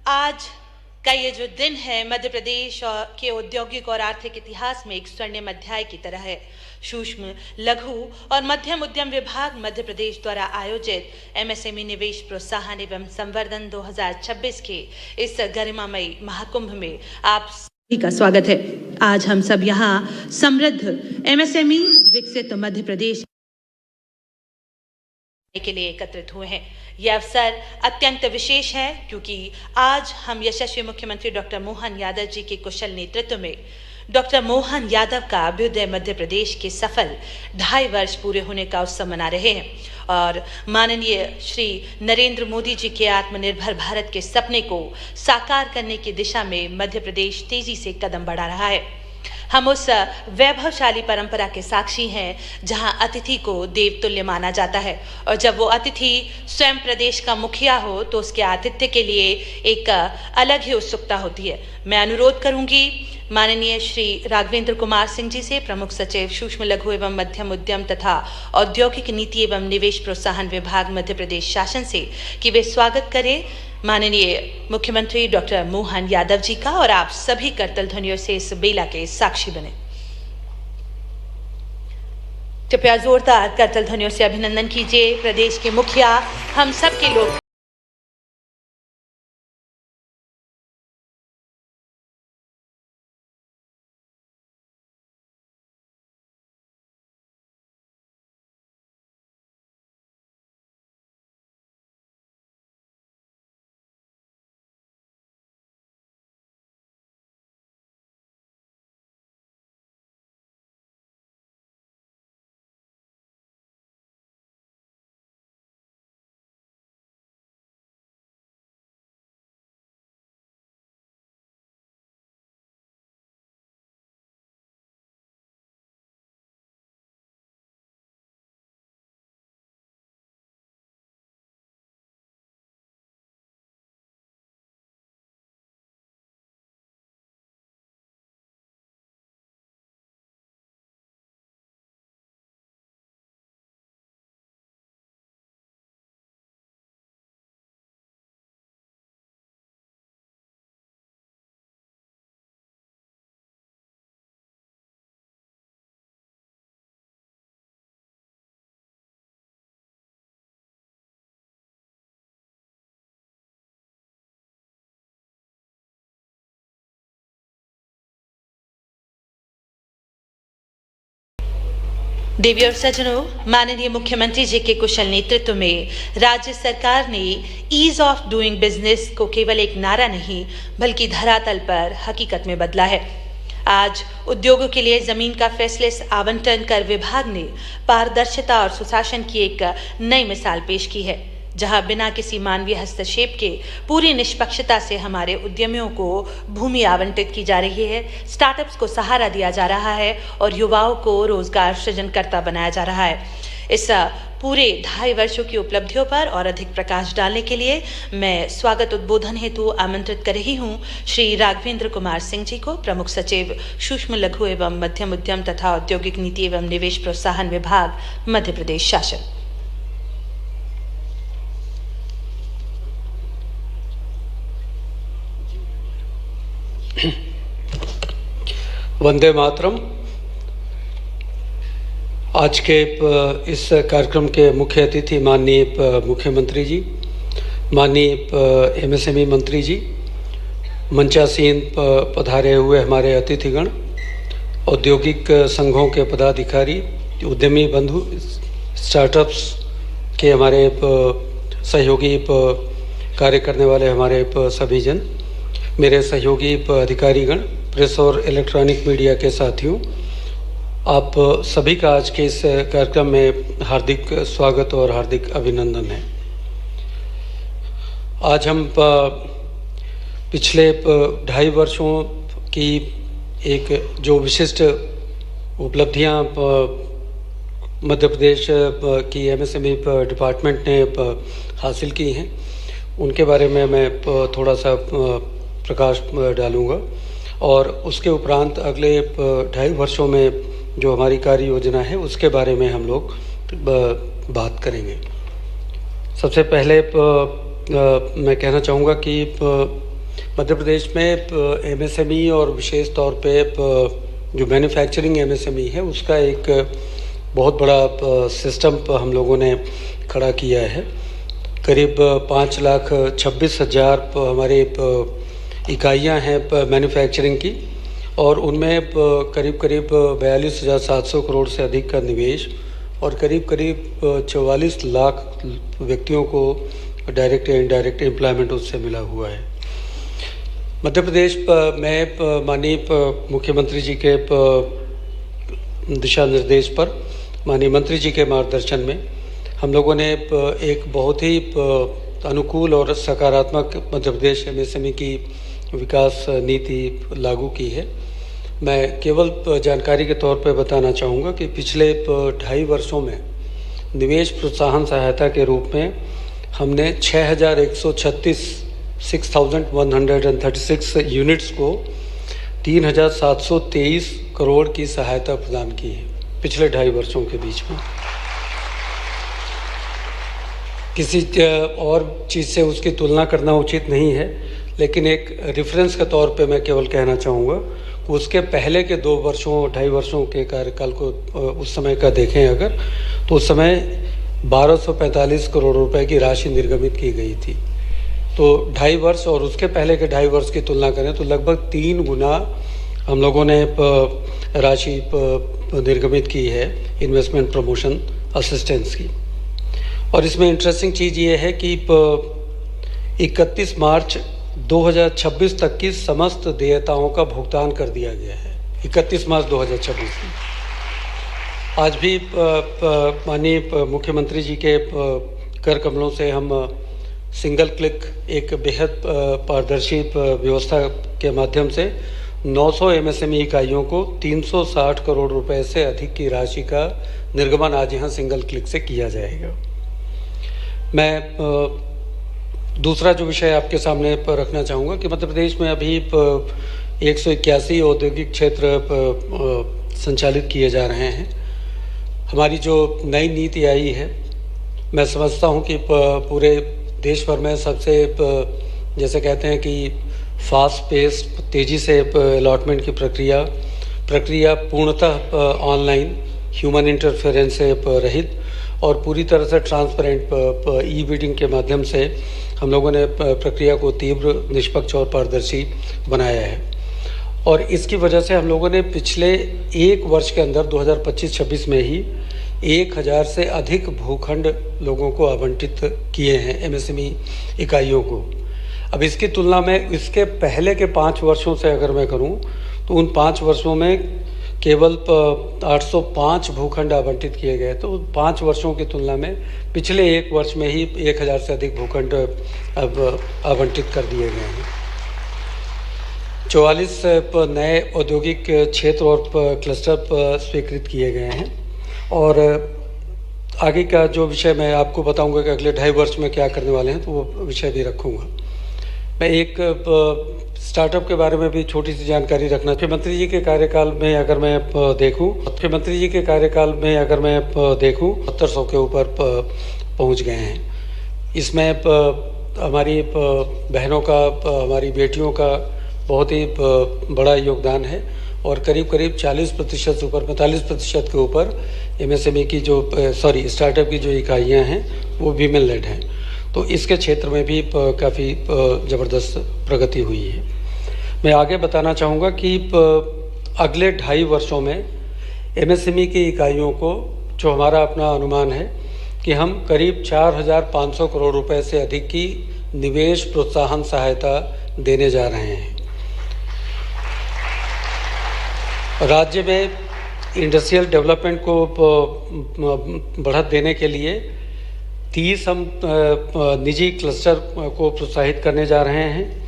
आज का ये जो दिन है मध्य प्रदेश के औद्योगिक और आर्थिक इतिहास में एक स्वर्णिम अध्याय की तरह है। सूक्ष्म, लघु और मध्यम उद्यम विभाग मध्य प्रदेश द्वारा आयोजित एमएसएमई निवेश प्रोत्साहन एवं संवर्धन 2026 के इस गरिमामयी महाकुंभ में आप सभी का स्वागत है। आज हम सब यहाँ समृद्ध एमएसएमई विकसित मध्य प्रदेश के लिए एकत्रित हुए हैं। यह अवसर अत्यंत विशेष है क्योंकि आज हम यशस्वी मुख्यमंत्री डॉक्टर मोहन यादव जी के कुशल नेतृत्व में डॉक्टर मोहन यादव का अभ्युदय मध्य प्रदेश के सफल 2.5 वर्ष पूरे होने का उत्सव मना रहे हैं और माननीय श्री नरेंद्र मोदी जी के आत्मनिर्भर भारत के सपने को साकार करने की दिशा में मध्य प्रदेश तेजी से कदम बढ़ा रहा है। हम उस वैभवशाली परंपरा के साक्षी हैं जहां अतिथि को देवतुल्य माना जाता है और जब वो अतिथि स्वयं प्रदेश का मुखिया हो तो उसके आतिथ्य के लिए एक अलग ही उत्सुकता होती है। मैं अनुरोध करूंगी माननीय श्री राघवेंद्र कुमार सिंह जी से, प्रमुख सचिव सूक्ष्म लघु एवं मध्यम उद्यम तथा औद्योगिक नीति एवं निवेश प्रोत्साहन विभाग मध्य प्रदेश शासन से, कि वे स्वागत करें माननीय मुख्यमंत्री डॉक्टर मोहन यादव जी का और आप सभी करतल ध्वनियों से इस बेला के साक्षी बने। कृपया जोरदार करतल ध्वनियों से अभिनंदन कीजिए प्रदेश के मुखिया, हम सब के लोग। देवी और सज्जनों, माननीय मुख्यमंत्री जी के कुशल नेतृत्व में राज्य सरकार ने ईज ऑफ डूइंग बिजनेस को केवल एक नारा नहीं बल्कि धरातल पर हकीकत में बदला है। आज उद्योगों के लिए जमीन का फेसलेस आवंटन कर विभाग ने पारदर्शिता और सुशासन की एक नई मिसाल पेश की है, जहां बिना किसी मानवीय हस्तक्षेप के पूरी निष्पक्षता से हमारे उद्यमियों को भूमि आवंटित की जा रही है, स्टार्टअप्स को सहारा दिया जा रहा है और युवाओं को रोजगार सृजनकर्ता बनाया जा रहा है। इस पूरे 2.5 वर्षों की उपलब्धियों पर और अधिक प्रकाश डालने के लिए मैं स्वागत उद्बोधन हेतु आमंत्रित कर रही हूँ श्री राघवेंद्र कुमार सिंह जी को, प्रमुख सचिव सूक्ष्म लघु एवं मध्यम उद्यम तथा औद्योगिक नीति एवं निवेश प्रोत्साहन विभाग मध्य प्रदेश शासन। वंदे मातरम। आज के इस कार्यक्रम के मुख्य अतिथि माननीय मुख्यमंत्री जी, माननीय एमएसएमई मंत्री जी, मंचासीन पधारे हुए हमारे अतिथिगण, औद्योगिक संघों के पदाधिकारी, उद्यमी बंधु, स्टार्टअप्स के हमारे सहयोगी कार्य करने वाले हमारे सभी जन, मेरे सहयोगी अधिकारीगण, प्रेस और इलेक्ट्रॉनिक मीडिया के साथियों, आप सभी का आज के इस कार्यक्रम में हार्दिक स्वागत और हार्दिक अभिनंदन है। आज हम पिछले 2.5 वर्षों की एक जो विशिष्ट उपलब्धियां मध्य प्रदेश की एमएसएमई डिपार्टमेंट ने हासिल की हैं, उनके बारे में मैं थोड़ा सा प्रकाश डालूंगा और उसके उपरांत अगले 2.5 वर्षों में जो हमारी कार्य योजना है उसके बारे में हम लोग बात करेंगे। सबसे पहले मैं कहना चाहूँगा कि मध्य प्रदेश में एमएसएमई और विशेष तौर पे जो मैन्युफैक्चरिंग एमएसएमई है उसका एक बहुत बड़ा सिस्टम हम लोगों ने खड़ा किया है। करीब 5,26,000 हमारे इकाइयाँ हैं मैन्युफैक्चरिंग की, और उनमें करीब 42,700 करोड़ से अधिक का निवेश और करीब 44 लाख व्यक्तियों को डायरेक्ट या इनडायरेक्ट एम्प्लॉयमेंट उससे मिला हुआ है। मध्य प्रदेश में माननीय मुख्यमंत्री जी के दिशा निर्देश पर, माननीय मंत्री जी के मार्गदर्शन में हम लोगों ने एक बहुत ही अनुकूल और सकारात्मक मध्य प्रदेश एमएसएमई की विकास नीति लागू की है। मैं केवल जानकारी के तौर पर बताना चाहूँगा कि पिछले 2.5 वर्षों में निवेश प्रोत्साहन सहायता के रूप में हमने 6,136 यूनिट्स को 3,723 करोड़ की सहायता प्रदान की है पिछले 2.5 वर्षों के बीच में। किसी और चीज़ से उसकी तुलना करना उचित नहीं है, लेकिन एक रेफरेंस के तौर पे मैं केवल कहना चाहूँगा कि उसके पहले के 2 वर्षों 2.5 वर्षों के कार्यकाल को उस समय का देखें अगर, तो उस समय 1,245 करोड़ रुपए की राशि निर्गमित की गई थी। तो 2.5 वर्ष और उसके पहले के 2.5 वर्ष की तुलना करें तो लगभग 3 गुना हम लोगों ने राशि निर्गमित की है इन्वेस्टमेंट प्रमोशन असिस्टेंस की। और इसमें इंटरेस्टिंग चीज़ ये है कि 31 मार्च 2026 तक की समस्त देयताओं का भुगतान कर दिया गया है। 31 मार्च 2026 में आज भी माननीय मुख्यमंत्री जी के कर कमलों से हम सिंगल क्लिक एक बेहद पारदर्शी व्यवस्था के माध्यम से 900 एमएसएमई इकाइयों को 360 करोड़ रुपए से अधिक की राशि का निर्गमन आज यहाँ सिंगल क्लिक से किया जाएगा। मैं दूसरा जो विषय आपके सामने पर रखना चाहूँगा कि मध्य प्रदेश में अभी 181 औद्योगिक क्षेत्र संचालित किए जा रहे हैं। हमारी जो नई नीति आई है, मैं समझता हूँ कि पूरे देश भर में सबसे जैसे कहते हैं कि फास्ट पेस, तेज़ी से अलॉटमेंट की प्रक्रिया पूर्णतः ऑनलाइन, ह्यूमन इंटरफेरेंस से रहित और पूरी तरह से ट्रांसपेरेंट ई बिडिंग के माध्यम से हम लोगों ने प्रक्रिया को तीव्र, निष्पक्ष और पारदर्शी बनाया है। और इसकी वजह से हम लोगों ने पिछले 1 वर्ष के अंदर 2025-26 में ही 1,000 से अधिक भूखंड लोगों को आवंटित किए हैं, एमएसएमई इकाइयों को। अब इसकी तुलना में इसके पहले के 5 वर्षों से अगर मैं करूं तो उन 5 वर्षों में केवल 805 भूखंड आवंटित किए गए। तो 5 वर्षों की तुलना में पिछले 1 वर्ष में ही 1,000 से अधिक भूखंड अब आवंटित कर दिए गए हैं। 44 नए औद्योगिक क्षेत्र और क्लस्टर स्वीकृत किए गए हैं। और आगे का जो विषय मैं आपको बताऊंगा कि अगले 2.5 वर्ष में क्या करने वाले हैं, तो वो विषय भी रखूंगा। मैं एक स्टार्टअप के बारे में भी छोटी सी जानकारी रखना। मुख्यमंत्री जी के कार्यकाल में अगर मैं देखूं 700 के ऊपर पहुंच गए हैं। इसमें हमारी बहनों का, हमारी बेटियों का बहुत ही बड़ा योगदान है और करीब 40% से ऊपर, 45% के ऊपर एमएसएमई की जो स्टार्टअप की जो इकाइयाँ हैं वो वीमेन लेड हैं। तो इसके क्षेत्र में भी काफ़ी ज़बरदस्त प्रगति हुई है। मैं आगे बताना चाहूँगा कि अगले 2.5 वर्षों में एमएसएमई की इकाइयों को, जो हमारा अपना अनुमान है कि हम करीब 4,500 करोड़ रुपए से अधिक की निवेश प्रोत्साहन सहायता देने जा रहे हैं। राज्य में इंडस्ट्रियल डेवलपमेंट को बढ़त देने के लिए 30 हम निजी क्लस्टर को प्रोत्साहित करने जा रहे हैं।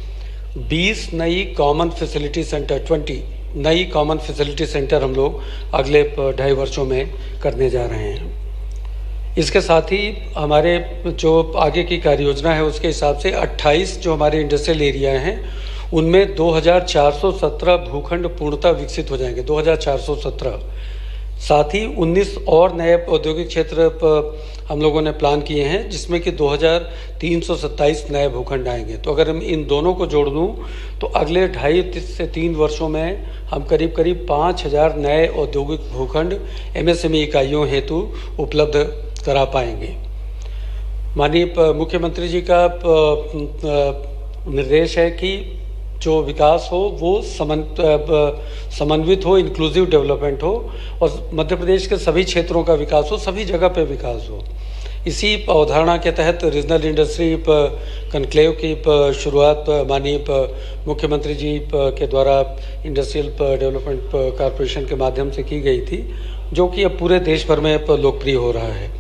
20 नई कॉमन फैसिलिटी सेंटर, 20 नई कॉमन फैसिलिटी सेंटर हम लोग अगले 2.5 वर्षों में करने जा रहे हैं। इसके साथ ही हमारे जो आगे की कार्य योजना है उसके हिसाब से 28 जो हमारे इंडस्ट्रियल एरिया हैं उनमें 2,417 भूखंड पूर्णतः विकसित हो जाएंगे। 2,417 साथ ही 19 और नए औद्योगिक क्षेत्र हम लोगों ने प्लान किए हैं, जिसमें कि 2327 नए भूखंड आएंगे। तो अगर हम इन दोनों को जोड़ दूं तो अगले 2.5 से 3 वर्षों में हम करीब 5000 नए औद्योगिक भूखंड MSME इकाइयों हेतु उपलब्ध करा पाएंगे। माननीय मुख्यमंत्री जी का निर्देश है कि जो विकास हो वो समन्वित हो, इंक्लूसिव डेवलपमेंट हो और मध्य प्रदेश के सभी क्षेत्रों का विकास हो, सभी जगह पे विकास हो। इसी अवधारणा के तहत रीजनल इंडस्ट्री कन्क्लेव की शुरुआत माननीय मुख्यमंत्री जी के द्वारा इंडस्ट्रियल डेवलपमेंट कॉरपोरेशन के माध्यम से की गई थी, जो कि अब पूरे देश भर में लोकप्रिय हो रहा है।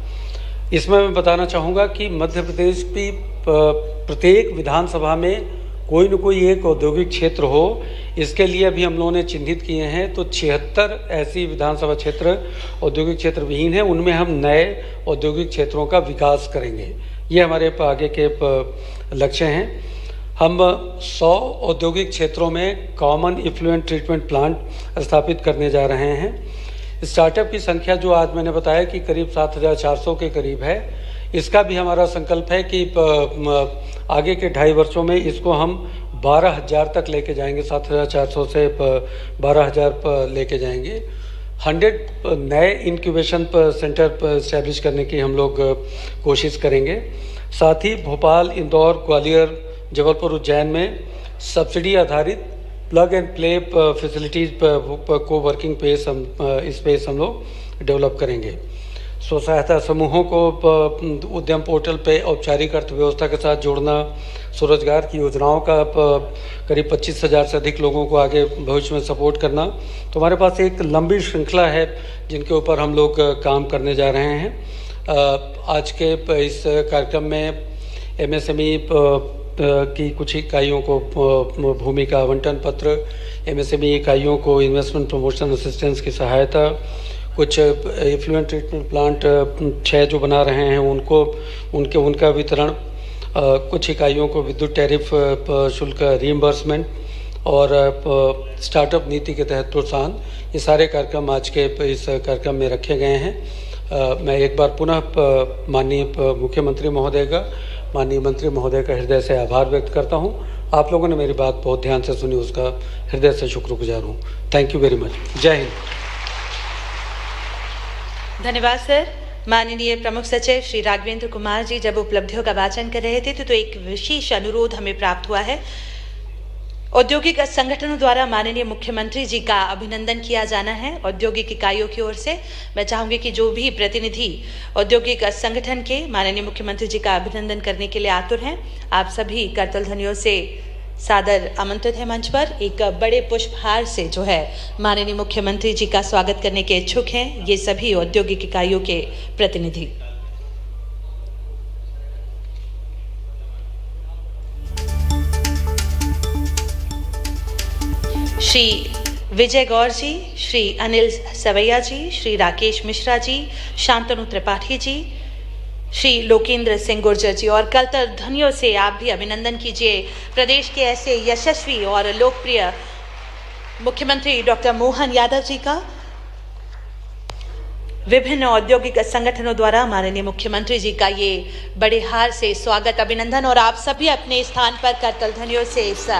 इसमें मैं बताना चाहूँगा कि मध्य प्रदेश की प्रत्येक विधानसभा में कोई न कोई एक औद्योगिक क्षेत्र हो, इसके लिए अभी हम लोगों ने चिन्हित किए हैं। तो 76 ऐसी विधानसभा क्षेत्र औद्योगिक क्षेत्र विहीन है, उनमें हम नए औद्योगिक क्षेत्रों का विकास करेंगे। ये हमारे आगे के लक्ष्य हैं। हम 100 औद्योगिक क्षेत्रों में कॉमन इफ्लुएंट ट्रीटमेंट प्लांट स्थापित करने जा रहे हैं। स्टार्टअप की संख्या जो आज मैंने बताया कि करीब 7400 के करीब है, इसका भी हमारा संकल्प है कि आगे के 2.5 वर्षों में इसको हम 12,000 तक लेके जाएंगे। 7400 से 12,000 लेके जाएंगे। 100 नए इंक्यूबेशन सेंटर इस्टेब्लिश करने की हम लोग कोशिश करेंगे। साथ ही भोपाल, इंदौर, ग्वालियर, जबलपुर, उज्जैन में सब्सिडी आधारित प्लग एंड प्ले फैसिलिटीज़ को वर्किंग स्पेस हम लोग डेवलप करेंगे। स्व सहायता समूहों को उद्यम पोर्टल पे औपचारिक अर्थव्यवस्था के साथ जोड़ना, स्वरोजगार की योजनाओं का करीब 25,000 से अधिक लोगों को आगे भविष्य में सपोर्ट करना। तो हमारे पास एक लंबी श्रृंखला है जिनके ऊपर हम लोग काम करने जा रहे हैं। आज के इस कार्यक्रम में MSME की कुछ इकाइयों को भूमि का आवंटन पत्र, MSME इकाइयों को इन्वेस्टमेंट प्रमोशन असिस्टेंस की सहायता, कुछ इफ्लुएंट ट्रीटमेंट प्लांट 6 जो बना रहे हैं उनका वितरण, कुछ इकाइयों को विद्युत टैरिफ शुल्क रीइंबर्समेंट और स्टार्टअप नीति के तहत प्रोत्साहन, ये सारे कार्यक्रम आज के इस कार्यक्रम में रखे गए हैं। मैं एक बार पुनः माननीय मुख्यमंत्री महोदय का, माननीय मंत्री महोदय का हृदय से आभार व्यक्त करता हूं। आप लोगों ने मेरी बात बहुत ध्यान से सुनी, उसका हृदय से शुक्रगुजार हूं। Thank you very much. जय हिंद। धन्यवाद सर। माननीय प्रमुख सचिव श्री राघवेंद्र कुमार जी जब उपलब्धियों का वाचन कर रहे थे तो एक विशेष अनुरोध हमें प्राप्त हुआ है। औद्योगिक संगठनों द्वारा माननीय मुख्यमंत्री जी का अभिनंदन किया जाना है औद्योगिक इकाइयों की ओर से। मैं चाहूंगी कि जो भी प्रतिनिधि औद्योगिक संगठन के माननीय मुख्यमंत्री जी का अभिनंदन करने के लिए आतुर हैं, आप सभी करतल ध्वनियों से सादर आमंत्रित है मंच पर। एक बड़े पुष्पहार से जो है माननीय मुख्यमंत्री जी का स्वागत करने के इच्छुक हैं ये सभी औद्योगिक इकाइयों के प्रतिनिधि। श्री विजय गौर जी, श्री अनिल सवैया जी, श्री राकेश मिश्रा जी, शांतनु त्रिपाठी जी, श्री लोकेंद्र सिंह गुर्जर जी और करतल ध्वनियों से आप भी अभिनंदन कीजिए प्रदेश के ऐसे यशस्वी और लोकप्रिय मुख्यमंत्री डॉक्टर मोहन यादव जी का। विभिन्न औद्योगिक संगठनों द्वारा माननीय मुख्यमंत्री जी का ये बड़े हार से स्वागत, अभिनंदन और आप सभी अपने स्थान पर करतल ध्वनियों से इस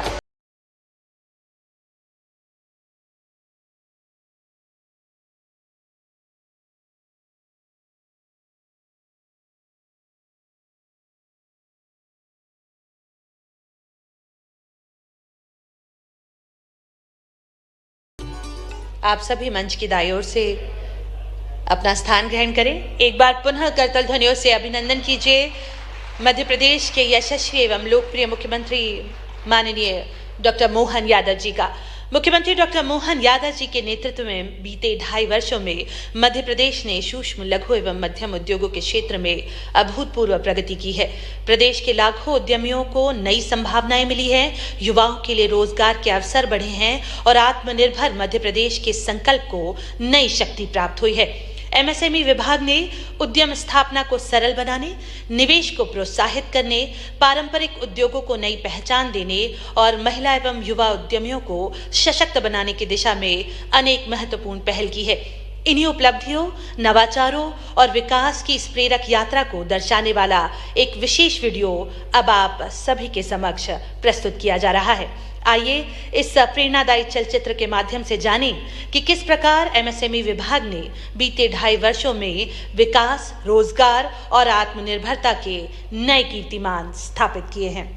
आप सभी मंच की दाई ओर से अपना स्थान ग्रहण करें। एक बार पुनः करतल ध्वनियों से अभिनंदन कीजिए मध्य प्रदेश के यशस्वी एवं लोकप्रिय मुख्यमंत्री माननीय डॉक्टर मोहन यादव जी का। मुख्यमंत्री डॉक्टर मोहन यादव जी के नेतृत्व में बीते 2.5 वर्षों में मध्य प्रदेश ने सूक्ष्म, लघु एवं मध्यम उद्योगों के क्षेत्र में अभूतपूर्व प्रगति की है। प्रदेश के लाखों उद्यमियों को नई संभावनाएं मिली हैं, युवाओं के लिए रोजगार के अवसर बढ़े हैं और आत्मनिर्भर मध्य प्रदेश के संकल्प को नई शक्ति प्राप्त हुई है। MSME विभाग ने उद्यम स्थापना को सरल बनाने, निवेश को प्रोत्साहित करने, पारंपरिक उद्योगों को नई पहचान देने और महिला एवं युवा उद्यमियों को सशक्त बनाने की दिशा में अनेक महत्वपूर्ण पहल की है। इन्हीं उपलब्धियों, नवाचारों और विकास की इस प्रेरक यात्रा को दर्शाने वाला एक विशेष वीडियो अब आप सभी के समक्ष प्रस्तुत किया जा रहा है। आइए इस प्रेरणादायी चलचित्र के माध्यम से जानें कि किस प्रकार एमएसएमई विभाग ने बीते 2.5 वर्षों में विकास, रोजगार और आत्मनिर्भरता के नए कीर्तिमान स्थापित किए हैं।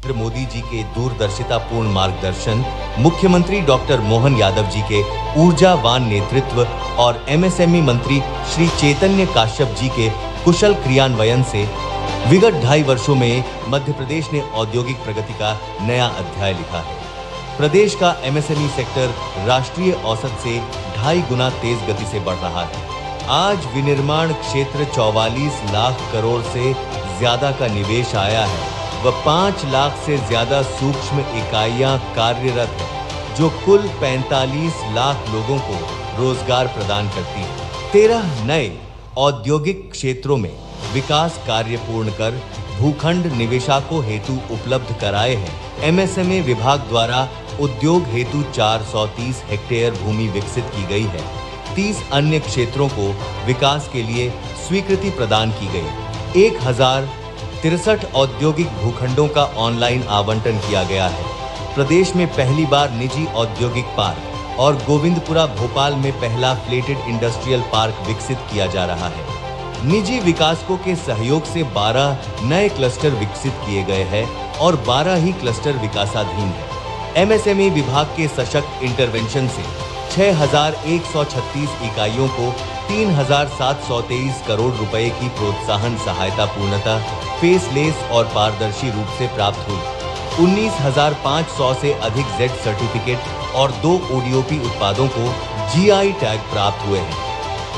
मोदी जी के दूरदर्शितापूर्ण मार्गदर्शन, मुख्यमंत्री डॉक्टर मोहन यादव जी के ऊर्जावान नेतृत्व और एमएसएमई मंत्री श्री चैतन्य काश्यप जी के कुशल क्रियान्वयन से विगत 2.5 वर्षों में मध्य प्रदेश ने औद्योगिक प्रगति का नया अध्याय लिखा है। प्रदेश का एमएसएमई सेक्टर राष्ट्रीय औसत से 2.5 गुना तेज गति से बढ़ रहा है। आज विनिर्माण क्षेत्र 44 लाख करोड़ से ज्यादा का निवेश आया है व 5 लाख से ज्यादा सूक्ष्म इकाइयां कार्यरत है, जो कुल 45 लाख लोगों को रोजगार प्रदान करती है। 13 नए औद्योगिक क्षेत्रों में विकास कार्य पूर्ण कर भूखंड निवेशकों हेतु उपलब्ध कराए हैं। एमएसएमई विभाग द्वारा उद्योग हेतु 430 हेक्टेयर भूमि विकसित की गई है। 30 अन्य क्षेत्रों को विकास के लिए स्वीकृति प्रदान की गई। 1063 औद्योगिक भूखंडों का ऑनलाइन आवंटन किया गया है। प्रदेश में पहली बार निजी औद्योगिक पार्क और गोविंदपुरा भोपाल में पहला फ्लेटेड इंडस्ट्रियल पार्क विकसित किया जा रहा है। निजी विकासकों के सहयोग से 12 नए क्लस्टर विकसित किए गए हैं और 12 ही क्लस्टर विकासाधीन है। एमएसएमई विभाग के सशक्त इंटरवेंशन से 6,136 इकाइयों को 3,723 करोड़ रुपए की प्रोत्साहन सहायता पूर्णतः फेसलेस और पारदर्शी रूप से प्राप्त हुई। 19,500 से अधिक जेड सर्टिफिकेट और 2 ओडीओपी उत्पादों को जीआई टैग प्राप्त हुए हैं।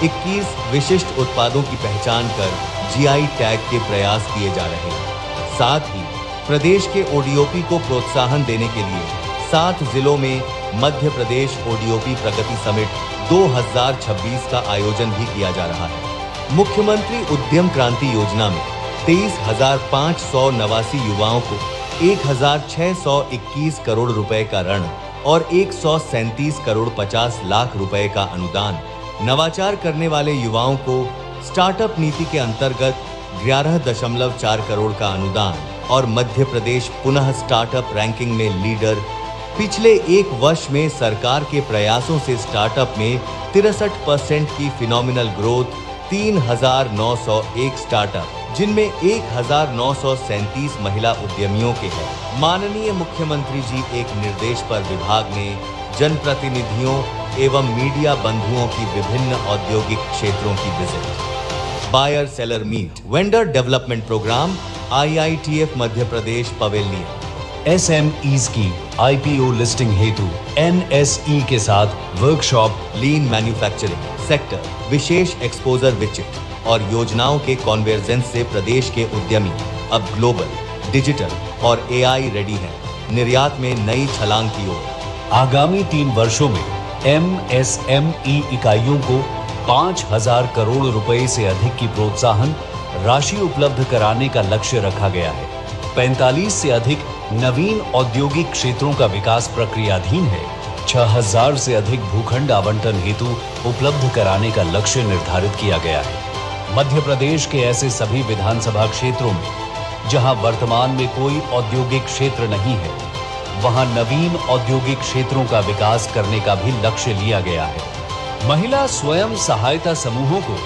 21 विशिष्ट उत्पादों की पहचान कर जीआई टैग के प्रयास किए जा रहे हैं। साथ ही प्रदेश के ओडीओपी को प्रोत्साहन देने के लिए 7 जिलों में मध्य प्रदेश ओडीओपी प्रगति समिट 2026 का आयोजन भी किया जा रहा है। मुख्यमंत्री उद्यम क्रांति योजना में 23,589 युवाओं को 1,621 करोड़ रुपए का ऋण और 137 करोड़ 50 लाख रुपए का अनुदान, नवाचार करने वाले युवाओं को स्टार्टअप नीति के अंतर्गत 11.4 करोड़ का अनुदान और मध्य प्रदेश पुनः स्टार्टअप रैंकिंग में लीडर। पिछले 1 वर्ष में सरकार के प्रयासों से स्टार्टअप में 63% की फिनोमिनल ग्रोथ, 3,901 स्टार्टअप जिनमें 1,937 महिला उद्यमियों के हैं। माननीय मुख्यमंत्री जी एक निर्देश पर विभाग ने जनप्रतिनिधियों एवं मीडिया बंधुओं की विभिन्न औद्योगिक क्षेत्रों की visit, buyer seller meet, vendor development programme, IITF Madhya Pradesh pavilion, SMEs की IPO लिस्टिंग हेतु NSE के साथ वर्कशॉप, लीन मैन्युफैक्चरिंग सेक्टर, विशेष एक्सपोजर विजिट और योजनाओं के कॉन्वर्जेंस से प्रदेश के उद्यमी अब ग्लोबल, डिजिटल और AI रेडी हैं। निर्यात में नई छलांग की ओर। आगामी 3 वर्षों में MSME इकाइयों को 5,000 करोड़ रुपए से अधिक की प्रोत्साहन राशि उपलब्ध कराने का लक्ष्य रखा गया है। 45 से अधिक नवीन औद्योगिक क्षेत्रों का विकास प्रक्रियाधीन है। 6,000 से अधिक भूखंड आवंटन हेतु उपलब्ध कराने का लक्ष्य निर्धारित किया गया है। मध्य प्रदेश के ऐसे सभी विधानसभा क्षेत्रों में जहां वर्तमान में कोई औद्योगिक क्षेत्र नहीं है, वहां नवीन औद्योगिक क्षेत्रों का विकास करने का भी लक्ष्य लिया गया है। महिला स्वयं सहायता समूहों को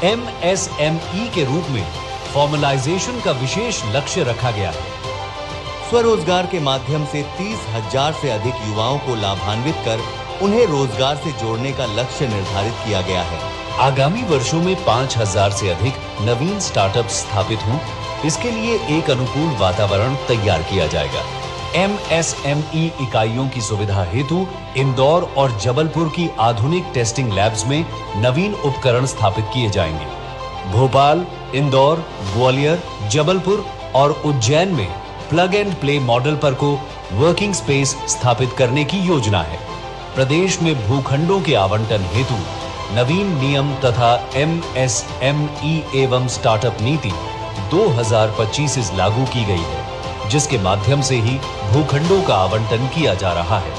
MSME के रूप में फॉर्मलाइजेशन का विशेष लक्ष्य रखा गया है। स्वरोजगार के माध्यम से 30,000 से अधिक युवाओं को लाभान्वित कर उन्हें रोजगार से जोड़ने का लक्ष्य निर्धारित किया गया है। आगामी वर्षों में 5,000 से अधिक नवीन स्टार्टअप स्थापित हों, इसके लिए एक अनुकूल वातावरण तैयार किया जाएगा। MSME इकाइयों की सुविधा हेतु इंदौर और जबलपुर की आधुनिक टेस्टिंग लैब्स में नवीन उपकरण स्थापित किए जाएंगे। भोपाल, इंदौर, ग्वालियर, जबलपुर और उज्जैन में प्लग एंड प्ले मॉडल पर को वर्किंग स्पेस स्थापित करने की योजना है। प्रदेश में भूखंडों के आवंटन हेतु नवीन नियम तथा MSME एवं स्टार्टअप नीति 2025 लागू की गई है, जिसके माध्यम से ही भूखंडों का आवंटन किया जा रहा है।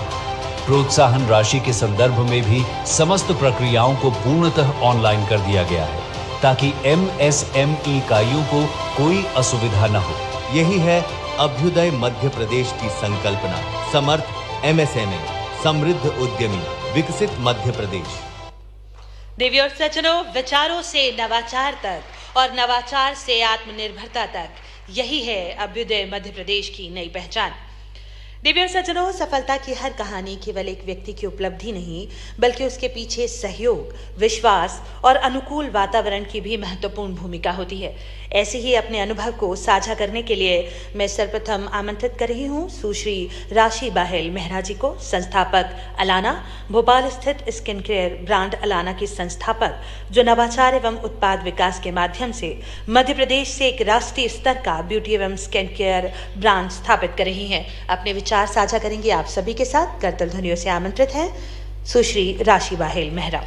प्रोत्साहन राशि के संदर्भ में भी समस्त प्रक्रियाओं को पूर्णतः ऑनलाइन कर दिया गया है ताकि MSME इकाइयों को कोई असुविधा न हो। यही है अभ्युदय मध्य प्रदेश की संकल्पना। समर्थ MSME, समृद्ध उद्यमी, विकसित मध्य प्रदेश। देवी और सज्जनों, विचारों से नवाचार तक और नवाचार से आत्मनिर्भरता तक, यही है अभ्युदय मध्य प्रदेश की नई पहचान। देवी और सज्जनों, सफलता की हर कहानी केवल एक व्यक्ति की उपलब्धि नहीं, बल्कि उसके पीछे सहयोग, विश्वास और अनुकूल वातावरण की भी महत्वपूर्ण भूमिका होती है। ऐसे ही अपने अनुभव को साझा करने के लिए मैं सर्वप्रथम आमंत्रित कर रही हूँ सुश्री राशि बाहेल मेहरा जी को, संस्थापक अलाना, भोपाल स्थित स्किन केयर ब्रांड अलाना की संस्थापक, जो नवाचार एवं उत्पाद विकास के माध्यम से मध्य प्रदेश से एक राष्ट्रीय स्तर का ब्यूटी एवं स्किन केयर ब्रांड स्थापित कर रही हैं। अपने विचार साझा करेंगे आप सभी के साथ। करतल ध्वनियों से आमंत्रित हैं सुश्री राशि बाहेल मेहरा।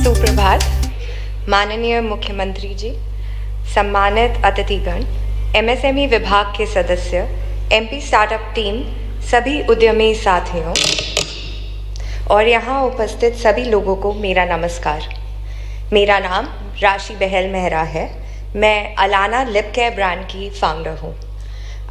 सुप्रभात। माननीय मुख्यमंत्री जी, सम्मानित अतिथिगण, MSME विभाग के सदस्य, MP स्टार्टअप टीम, सभी उद्यमी साथियों और यहाँ उपस्थित सभी लोगों को मेरा नमस्कार। मेरा नाम राशि बाहेल मेहरा है। मैं अलाना लिप केयर ब्रांड की फाउंडर हूँ।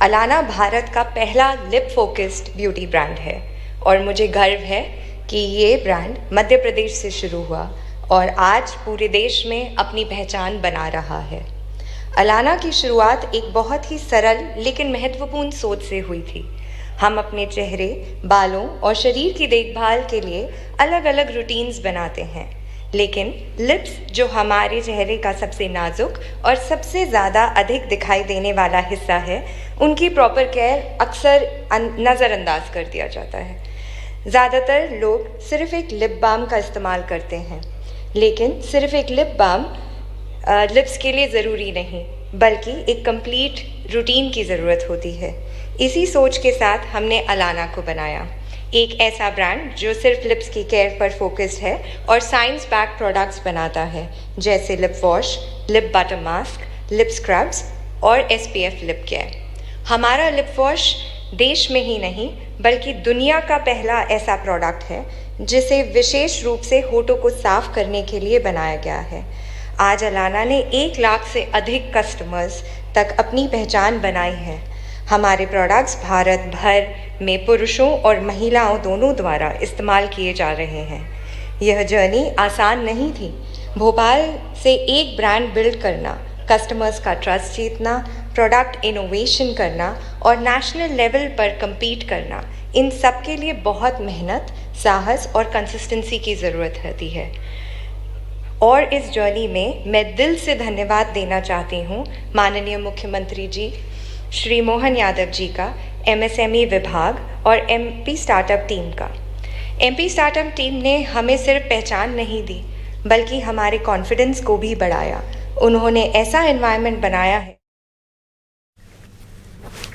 अलाना भारत का पहला लिप फोकस्ड ब्यूटी ब्रांड है और मुझे गर्व है कि ये ब्रांड मध्य प्रदेश से शुरू हुआ और आज पूरे देश में अपनी पहचान बना रहा है। अलाना की शुरुआत एक बहुत ही सरल लेकिन महत्वपूर्ण सोच से हुई थी। हम अपने चेहरे, बालों और शरीर की देखभाल के लिए अलग अलग रूटीन्स बनाते हैं, लेकिन लिप्स, जो हमारे चेहरे का सबसे नाजुक और सबसे ज़्यादा अधिक दिखाई देने वाला हिस्सा है, उनकी प्रॉपर केयर अक्सर नज़रअंदाज कर दिया जाता है। ज़्यादातर लोग सिर्फ एक लिप बाम का इस्तेमाल करते हैं, लेकिन सिर्फ एक लिप बाम लिप्स के लिए ज़रूरी नहीं, बल्कि एक कंप्लीट रूटीन की ज़रूरत होती है। इसी सोच के साथ हमने अलाना को बनाया, एक ऐसा ब्रांड जो सिर्फ लिप्स की केयर पर फोकस्ड है और साइंस बैक्ड प्रोडक्ट्स बनाता है, जैसे lip wash, lip butter mask, lip scrubs और SPF लिप केयर। हमारा लिप वॉश देश में ही नहीं बल्कि दुनिया का पहला ऐसा प्रोडक्ट है जिसे विशेष रूप से होठों को साफ करने के लिए बनाया गया है। आज अलाना ने 1 लाख से अधिक कस्टमर्स तक अपनी पहचान बनाई है। हमारे प्रोडक्ट्स भारत भर में पुरुषों और महिलाओं दोनों द्वारा इस्तेमाल किए जा रहे हैं। यह जर्नी आसान नहीं थी। भोपाल से एक ब्रांड बिल्ड करना, कस्टमर्स का ट्रस्ट जीतना, प्रोडक्ट इनोवेशन करना और नेशनल लेवल पर compete करना, इन सब के लिए बहुत मेहनत, साहस और कंसिस्टेंसी की ज़रूरत होती है। और इस जर्नी में मैं दिल से धन्यवाद देना चाहती हूँ माननीय मुख्यमंत्री जी श्री मोहन यादव जी का, MSME विभाग और MP स्टार्टअप टीम का। MP स्टार्टअप टीम ने हमें सिर्फ पहचान नहीं दी, बल्कि हमारे कॉन्फिडेंस को भी बढ़ाया। उन्होंने ऐसा एनवायरनमेंट बनाया है